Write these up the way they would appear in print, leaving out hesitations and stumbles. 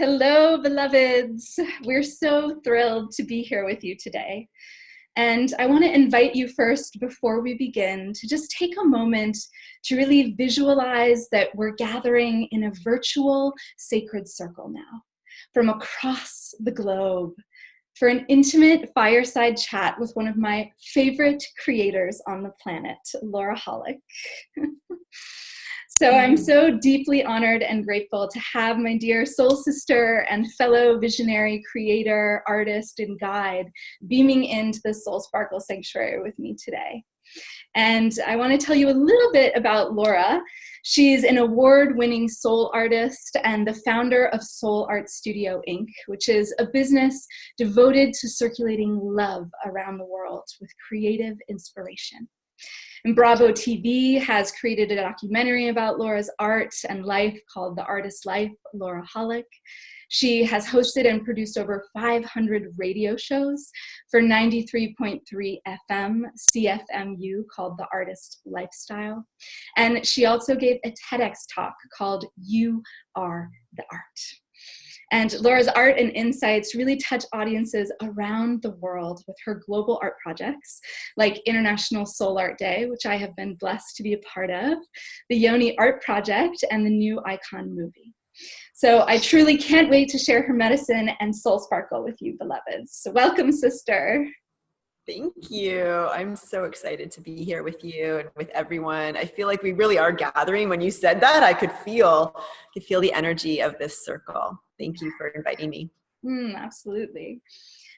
Hello, beloveds. We're so thrilled to be here with you today. And I want to invite you first, before we begin, to just take a moment to really visualize that we're gathering in a virtual sacred circle now, from across the globe, for an intimate fireside chat with one of my favorite creators on the planet, Laüra Hollick. So I'm so deeply honored and grateful to have my dear soul sister and fellow visionary creator, artist, and guide beaming into the Soul Sparkle Sanctuary with me today. And I want to tell you a little bit about Laüra. She's an award-winning soul artist and the founder of Soul Art Studio, Inc., which is a business devoted to circulating love around the world with creative inspiration. And Bravo TV has created a documentary about Laüra's art and life called The Artist's Life, Laüra Hollick. She has hosted and produced over 500 radio shows for 93.3 FM CFMU called The Artist Lifestyle. And she also gave a TEDx talk called You Are the Art. And Laüra's art and insights really touch audiences around the world with her global art projects like International Soul Art Day, which I have been blessed to be a part of, the Yoni Art Project, and the new Icon movie. So I truly can't wait to share her medicine and soul sparkle with you, beloveds. So welcome, sister. Thank you. I'm so excited to be here with you and with everyone. I feel like we really are gathering. When you said that, I could feel the energy of this circle. Thank you for inviting me. Absolutely.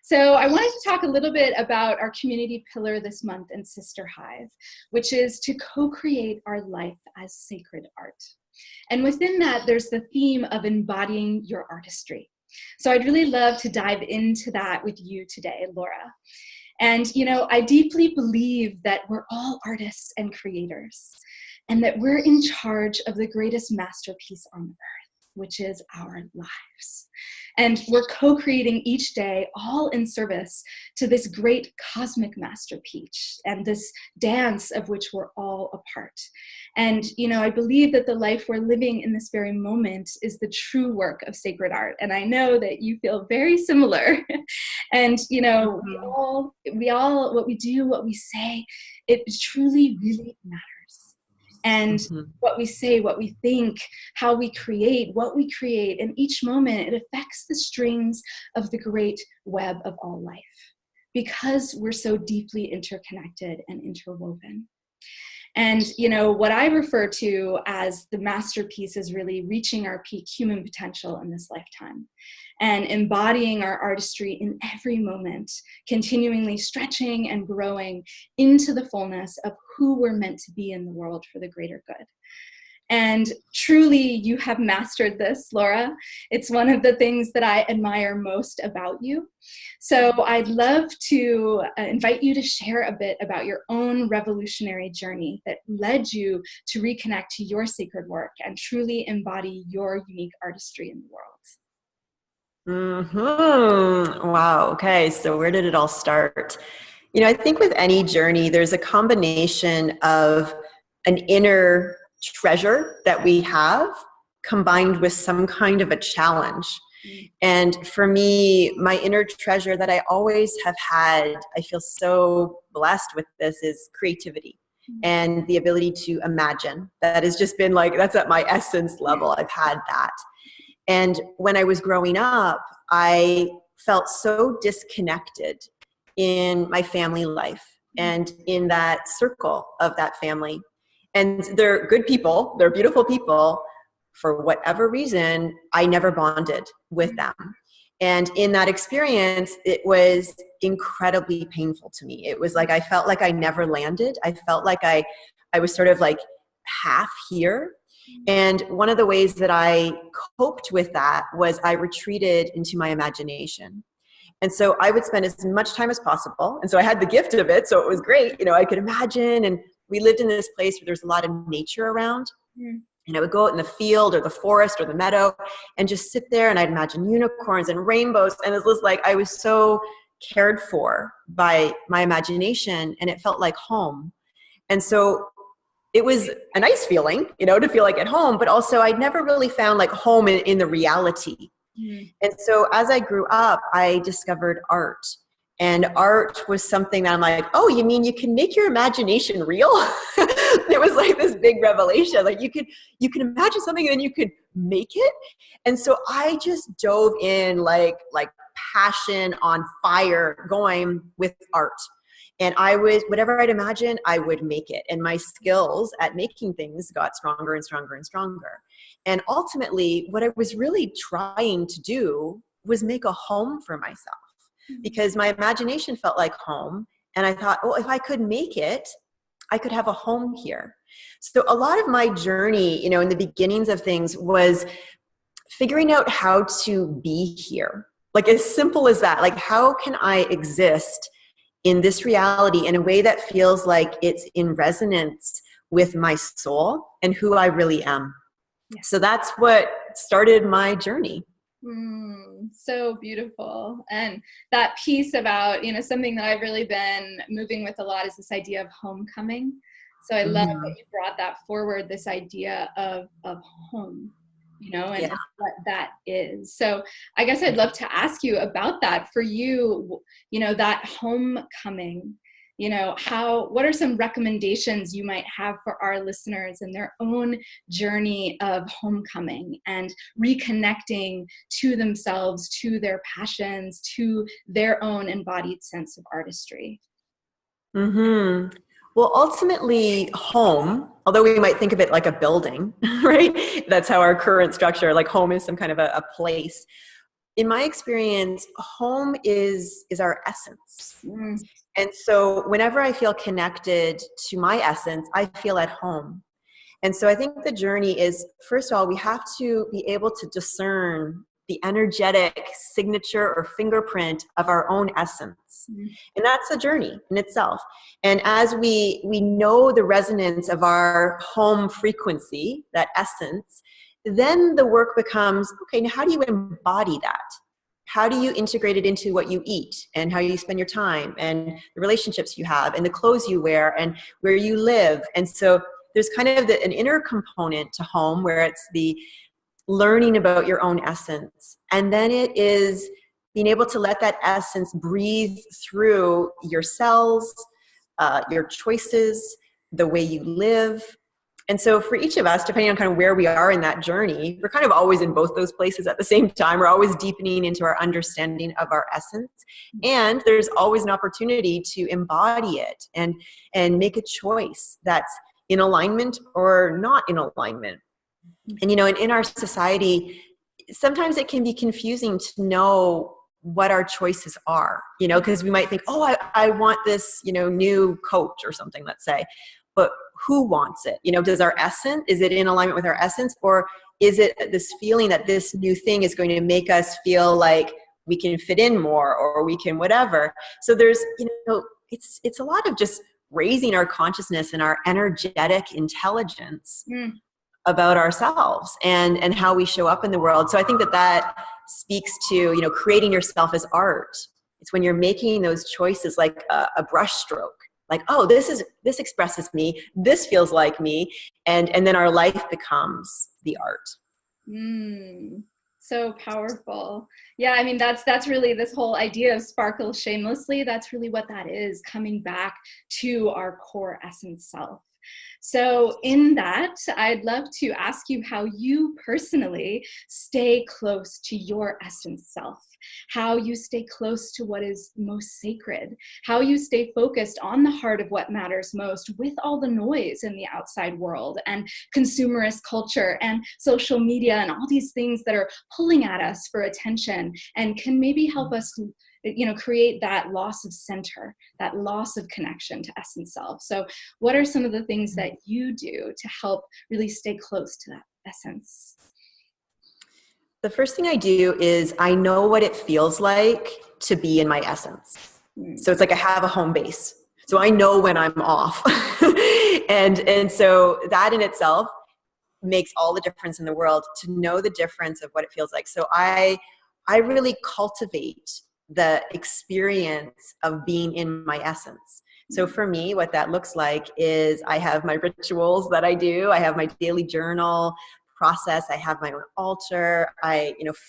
So I wanted to talk a little bit about our community pillar this month in Sister Hive, which is to co-create our life as sacred art. And within that, there's the theme of embodying your artistry. So I'd really love to dive into that with you today, Laüra. And, I deeply believe that we're all artists and creators, and that we're in charge of the greatest masterpiece on earth, which is our lives. And we're co-creating each day, all in service to this great cosmic masterpiece and this dance of which we're all a part. And, I believe that the life we're living in this very moment is the true work of sacred art. And I know that you feel very similar. And, we all, what we do, what we say, it truly, really matters. And what we say, what we think, how we create, what we create, in each moment, it affects the strings of the great web of all life, because we're so deeply interconnected and interwoven. And, what I refer to as the masterpiece is really reaching our peak human potential in this lifetime and embodying our artistry in every moment, continually stretching and growing into the fullness of who we're meant to be in the world for the greater good. And truly, you have mastered this, Laüra. It's one of the things that I admire most about you. So I'd love to invite you to share a bit about your own revolutionary journey that led you to reconnect to your sacred work and truly embody your unique artistry in the world. Wow. Okay. So where did it all start? I think with any journey, there's a combination of an inner treasure that we have combined with some kind of a challenge. And for me, my inner treasure that I always have had, I feel so blessed with this, is creativity and the ability to imagine. That has just been that's at my essence level. I've had that. And when I was growing up, I felt so disconnected in my family life and in that circle of that family. And they're good people, they're beautiful people. For whatever reason, I never bonded with them. And in that experience, it was incredibly painful to me. It was like I felt like I never landed. I felt like I was sort of half here. And one of the ways that I coped with that was I retreated into my imagination. And so I would spend as much time as possible. And so I had the gift of it, so it was great. I could imagine, and we lived in this place where there's a lot of nature around. And I would go out in the field or the forest or the meadow and just sit there, and I'd imagine unicorns and rainbows. And it was I was so cared for by my imagination, and it felt like home. And so it was a nice feeling, to feel like at home, but also I'd never really found home in the reality Mm. And so as I grew up, I discovered art. And art was something that I'm like, oh, you mean you can make your imagination real? It was like this big revelation. Like you can imagine something and then you could make it. And so I just dove in like passion on fire going with art. And I would, whatever I'd imagine, I would make it. And my skills at making things got stronger and stronger and stronger. And ultimately, what I was really trying to do was make a home for myself, because my imagination felt like home. And I thought, oh, if I could make it, I could have a home here. So a lot of my journey, you know, in the beginnings of things was figuring out how to be here. Like as simple as that. Like, how can I exist in this reality in a way that feels like it's in resonance with my soul and who I really am? Yes. So that's what started my journey. So beautiful. And that piece about, you know, something that I've really been moving with a lot is this idea of homecoming. So I love that you brought that forward, this idea of home, you know, and what that is. So I guess I'd love to ask you about that. For you, you know, that homecoming, you know, what are some recommendations you might have for our listeners in their own journey of homecoming and reconnecting to themselves, to their passions, to their own embodied sense of artistry? Well, ultimately, home, although we might think of it like a building, right? That's how our current structure, like home is some kind of a place. In my experience, home is our essence. And so whenever I feel connected to my essence, I feel at home. And so I think the journey is, first of all, we have to be able to discern the energetic signature or fingerprint of our own essence. And that's a journey in itself. And as we know the resonance of our home frequency, that essence, then the work becomes, okay, now how do you embody that? How do you integrate it into what you eat and how you spend your time and the relationships you have and the clothes you wear and where you live? And so there's kind of an inner component to home where it's the learning about your own essence. And then it is being able to let that essence breathe through your cells, your choices, the way you live. And so for each of us, depending on kind of where we are in that journey, we're kind of always in both those places at the same time. We're always deepening into our understanding of our essence. And there's always an opportunity to embody it and make a choice that's in alignment or not in alignment. And, you know, in our society, sometimes it can be confusing to know what our choices are, you know, because we might think, oh, I want this, you know, new coat or something, let's say. But who wants it? You know, does our essence, is it in alignment with our essence, or is it this feeling that this new thing is going to make us feel like we can fit in more or we can whatever? So there's, you know, it's a lot of just raising our consciousness and our energetic intelligence about ourselves and how we show up in the world. So I think that speaks to, you know, creating yourself as art. It's when you're making those choices like a brush stroke. Like, oh, this expresses me, this feels like me, and then our life becomes the art. So powerful. Yeah, I mean, that's really this whole idea of sparkle shamelessly. That's really what that is, coming back to our core essence self. So in that, I'd love to ask you how you personally stay close to your essence self, how you stay close to what is most sacred, how you stay focused on the heart of what matters most with all the noise in the outside world and consumerist culture and social media and all these things that are pulling at us for attention and can maybe help us, you know, create that loss of center, that loss of connection to essence self. So what are some of the things that you do to help really stay close to that essence? The first thing I do is I know what it feels like to be in my essence. So it's like I have a home base. So I know when I'm off. and so that in itself makes all the difference in the world, to know the difference of what it feels like. So I really cultivate the experience of being in my essence. So for me, what that looks like is I have my rituals that I do. I have my daily journal process. I have my own altar.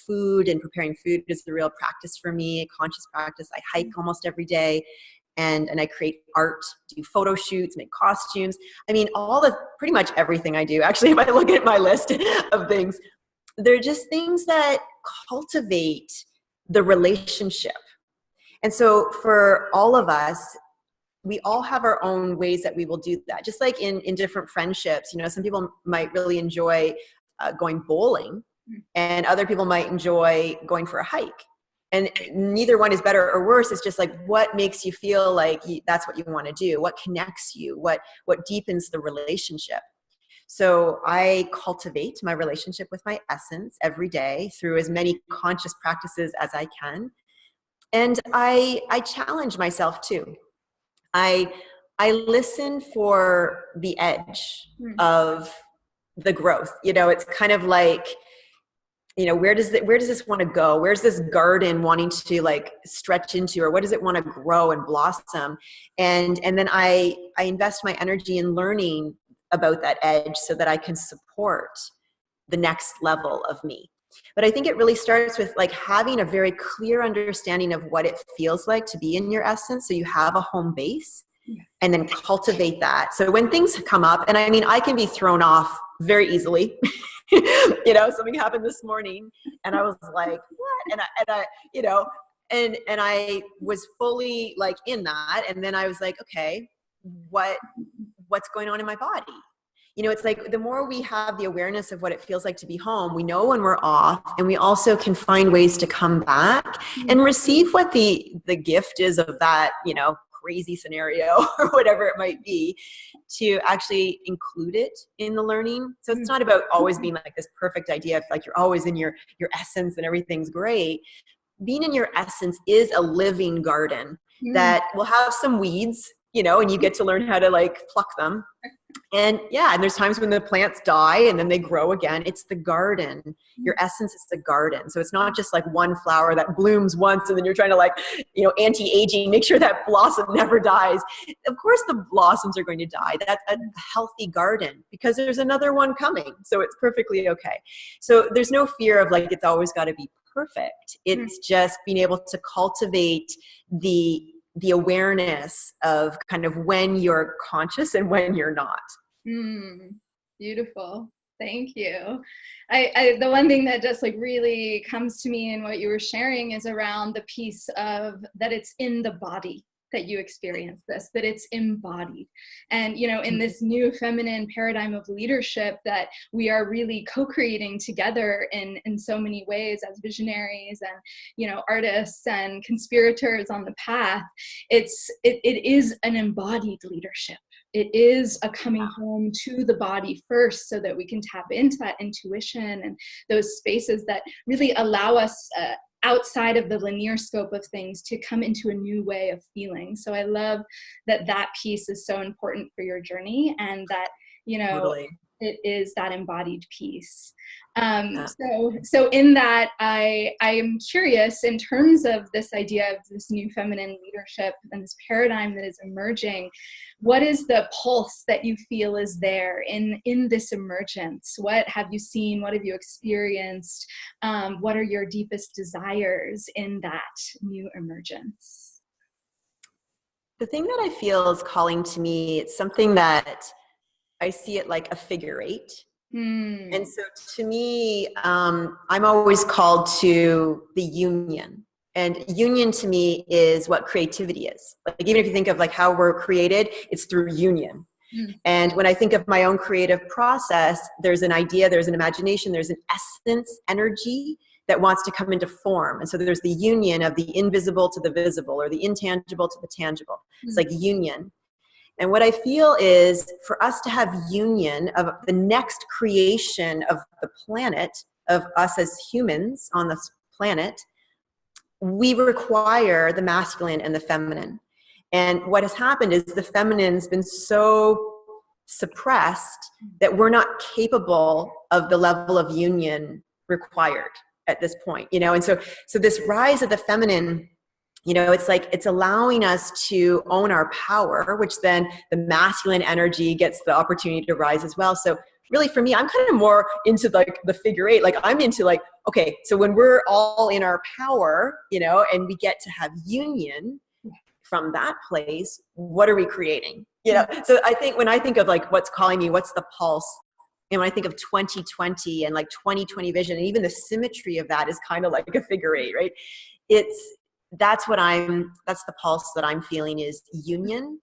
Food and preparing food is the real practice for me, a conscious practice. I hike almost every day, and I create art, do photo shoots, make costumes. I mean, pretty much everything I do. Actually, if I look at my list of things, they're just things that cultivate the relationship. And so for all of us, we all have our own ways that we will do that. Just like in different friendships, some people might really enjoy going bowling, and other people might enjoy going for a hike. And neither one is better or worse. It's just like, what makes you feel like that's what you want to do? What connects you? What deepens the relationship? So I cultivate my relationship with my essence every day through as many conscious practices as I can. And I challenge myself too. I listen for the edge of the growth. It's kind of like, where does this want to go? Where's this garden wanting to like stretch into, or what does it want to grow and blossom? And then I invest my energy in learning about that edge so that I can support the next level of me. But I think it really starts with like having a very clear understanding of what it feels like to be in your essence. So you have a home base, and then cultivate that. So when things come up, and I mean, I can be thrown off very easily. Something happened this morning and I was like, what? And I was fully like in that. And then I was like, okay, what's going on in my body? It's like the more we have the awareness of what it feels like to be home, we know when we're off, and we also can find ways to come back and receive what the gift is of that, crazy scenario or whatever it might be, to actually include it in the learning. So it's not about always being like this perfect idea of like you're always in your essence and everything's great. Being in your essence is a living garden that will have some weeds, and you get to learn how to like pluck them. And there's times when the plants die and then they grow again. It's the garden. Your essence is the garden. So it's not just like one flower that blooms once and then you're trying to like, anti-aging, make sure that blossom never dies. Of course the blossoms are going to die. That's a healthy garden because there's another one coming. So it's perfectly okay. So there's no fear of like, it's always got to be perfect. It's just being able to cultivate the awareness of kind of when you're conscious and when you're not. Beautiful. Thank you. I the one thing that just like really comes to me in what you were sharing is around the piece of that it's in the body that you experience this, that it's embodied. And, in this new feminine paradigm of leadership that we are really co-creating together in so many ways as visionaries and, artists and conspirators on the path, it is an embodied leadership. It is a coming home to the body first so that we can tap into that intuition and those spaces that really allow us outside of the linear scope of things to come into a new way of feeling. So I love that piece is so important for your journey, and that, Totally. It is that embodied piece. So in that, I am curious in terms of this idea of this new feminine leadership and this paradigm that is emerging, what is the pulse that you feel is there in this emergence? What have you seen? What have you experienced? What are your deepest desires in that new emergence? The thing that I feel is calling to me, it's something that I see it like a figure eight. And so to me, I'm always called to the union. And union to me is what creativity is. Like even if you think of like how we're created, it's through union. And when I think of my own creative process, there's an idea, there's an imagination, there's an essence, energy that wants to come into form. And so there's the union of the invisible to the visible, or the intangible to the tangible. It's like union. And what I feel is for us to have union of the next creation of the planet, of us as humans on this planet, we require the masculine and the feminine. And what has happened is the feminine's been so suppressed that we're not capable of the level of union required at this point, and so this rise of the feminine, it's like it's allowing us to own our power, which then the masculine energy gets the opportunity to rise as well. So really for me, I'm kind of more into like the figure eight. Like I'm into like, okay, so when we're all in our power, you know, and we get to have union from that place, what are we creating? You know, so I think when I think of like what's calling me, what's the pulse, and when I think of 2020 and like 2020 vision, and even the symmetry of that is kind of like a figure eight, right? That's the pulse that I'm feeling is union,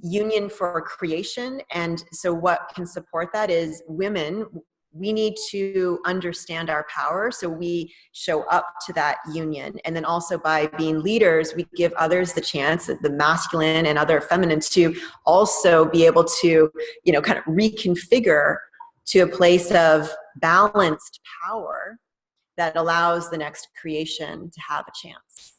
union for creation. And so what can support that is women, we need to understand our power so we show up to that union. And then also by being leaders, we give others the chance, the masculine and other feminine, to also be able to, you know, kind of reconfigure to a place of balanced power that allows the next creation to have a chance.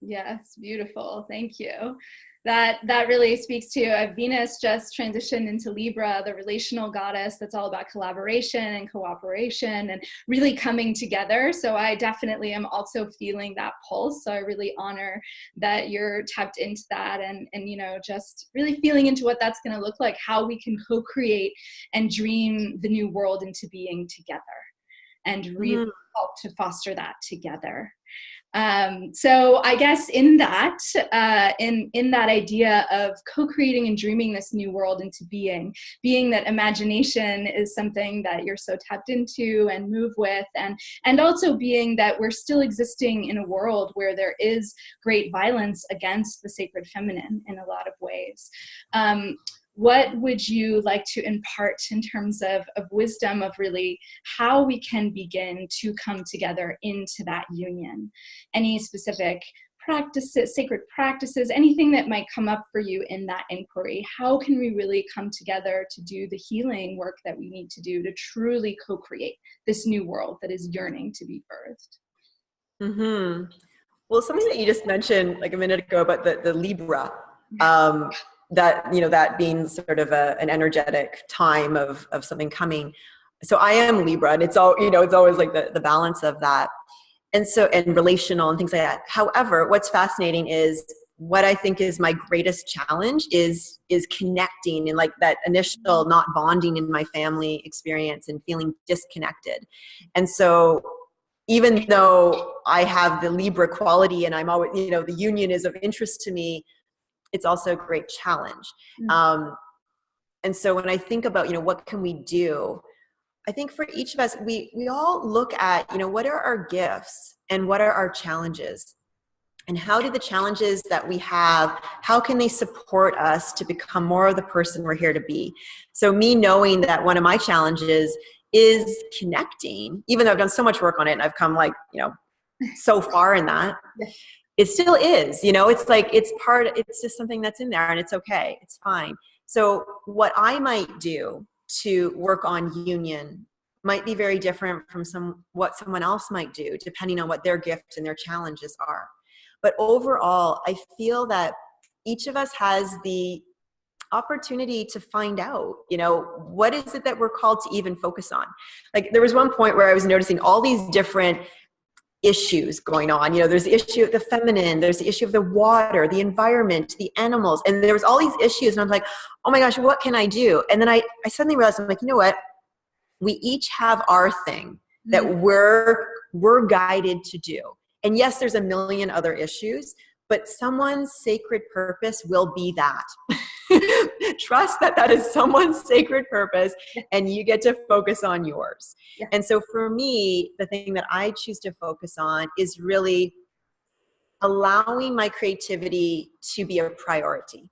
Yes, beautiful. Thank you. That really speaks to Venus just transitioned into Libra, the relational goddess that's all about collaboration and cooperation and really coming together. So I definitely am also feeling that pulse. So I really honor that you're tapped into that and you know, just really feeling into what that's going to look like, how we can co-create and dream the new world into being together and really help to foster that together. So I guess in that, in that idea of co-creating and dreaming this new world into being that imagination is something that you're so tapped into and move with, and also being that we're still existing in a world where there is great violence against the sacred feminine in a lot of ways. What would you like to impart in terms of wisdom of really how we can begin to come together into that union? Any specific practices, sacred practices, anything that might come up for you in that inquiry? How can we really come together to do the healing work that we need to do to truly co-create this new world that is yearning to be birthed? Well, something that you just mentioned like a minute ago about the Libra, that, you know, that being sort of an energetic time of something coming. So I am Libra, and it's all, you know, it's always like the balance of that. And so, and relational and things like that. However, what's fascinating is what I think is my greatest challenge is connecting, and like that initial not bonding in my family experience and feeling disconnected. And so even though I have the Libra quality and I'm always, you know, the union is of interest to me, it's also a great challenge. And so when I think about, you know, what can we do? I think for each of us, we all look at, you know, what are our gifts and what are our challenges? And how do the challenges that we have, how can they support us to become more of the person we're here to be? So me knowing that one of my challenges is connecting, even though I've done so much work on it and I've come like, you know, so far in that. It still is, you know, it's like, it's just something that's in there and it's okay. It's fine. So what I might do to work on union might be very different from what someone else might do, depending on what their gifts and their challenges are. But overall, I feel that each of us has the opportunity to find out, you know, what is it that we're called to even focus on? Like there was one point where I was noticing all these different issues going on. You know, there's the issue of the feminine, there's the issue of the water, the environment, the animals, and there was all these issues, and I'm like, oh my gosh, what can I do? And then I suddenly realized, I'm like, you know what? We each have our thing that we're guided to do. And yes, there's a million other issues, but someone's sacred purpose will be that. Trust that is someone's sacred purpose and you get to focus on yours. Yeah. And so for me, the thing that I choose to focus on is really allowing my creativity to be a priority.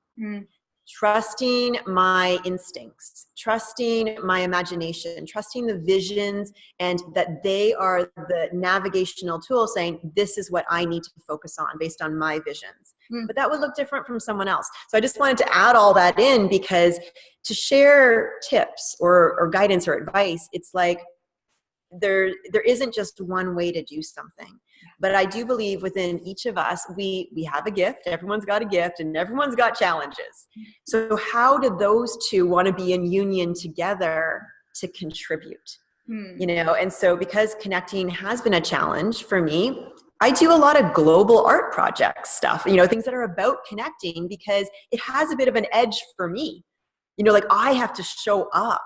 Trusting my instincts, trusting my imagination, trusting the visions, and that they are the navigational tool saying, this is what I need to focus on based on my visions. But that would look different from someone else. So I just wanted to add all that in, because to share tips or guidance or advice, it's like there isn't just one way to do something. But I do believe within each of us, we have a gift. Everyone's got a gift and everyone's got challenges. So how do those two want to be in union together to contribute? You know, and so because connecting has been a challenge for me, I do a lot of global art project stuff, you know, things that are about connecting, because it has a bit of an edge for me. You know, like I have to show up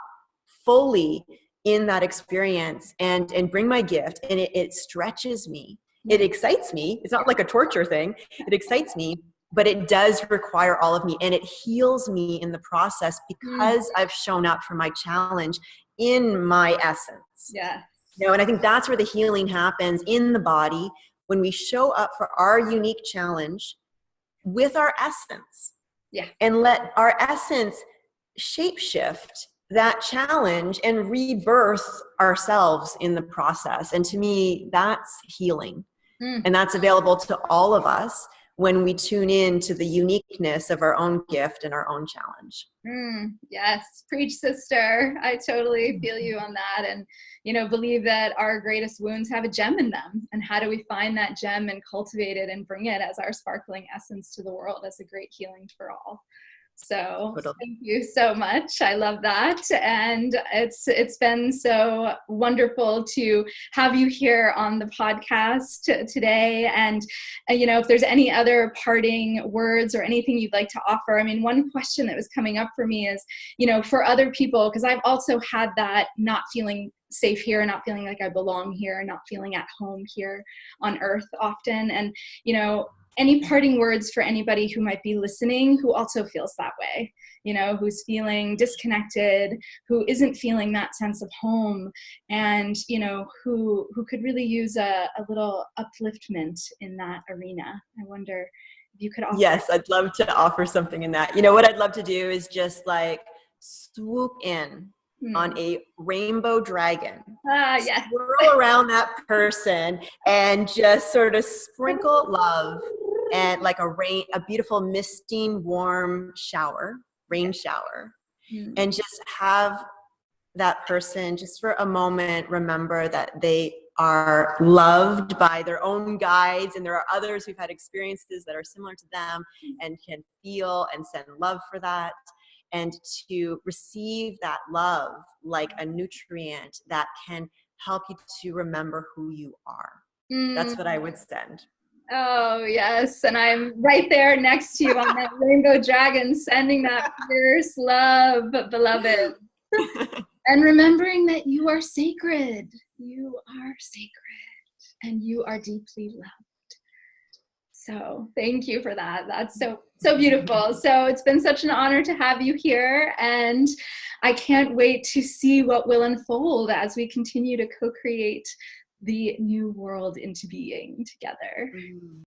fully in that experience and bring my gift. And it stretches me. It excites me. It's not like a torture thing. It excites me, but it does require all of me, and it heals me in the process because I've shown up for my challenge in my essence. Yeah. And I think that's where the healing happens in the body, when we show up for our unique challenge with our essence. Yeah. And let our essence shapeshift that challenge and rebirth ourselves in the process. And to me, that's healing. And that's available to all of us when we tune in to the uniqueness of our own gift and our own challenge. Yes. Preach, sister. I totally feel you on that. And, believe that our greatest wounds have a gem in them. And how do we find that gem and cultivate it and bring it as our sparkling essence to the world as a great healing for all? So thank you so much. I love that. And it's been so wonderful to have you here on the podcast today. And, if there's any other parting words or anything you'd like to offer. I mean, one question that was coming up for me is, for other people, because I've also had that not feeling safe here, not feeling like I belong here, not feeling at home here on earth often. And, any parting words for anybody who might be listening who also feels that way, who's feeling disconnected, who isn't feeling that sense of home, and, who could really use a little upliftment in that arena? I wonder if you could offer. Yes, I'd love to offer something in that. What I'd love to do is just like swoop in on a rainbow dragon, yes. swirl around that person and just sort of sprinkle love and like a beautiful misting warm rain shower, and just have that person just for a moment remember that they are loved by their own guides, and there are others who've had experiences that are similar to them and can feel and send love for that, and to receive that love like a nutrient that can help you to remember who you are. That's what I would send. Oh, yes. And I'm right there next to you on that rainbow dragon, sending that fierce love, beloved. And remembering that you are sacred. You are sacred. And you are deeply loved. So thank you for that. That's so beautiful. So it's been such an honor to have you here. And I can't wait to see what will unfold as we continue to co-create the new world into being together.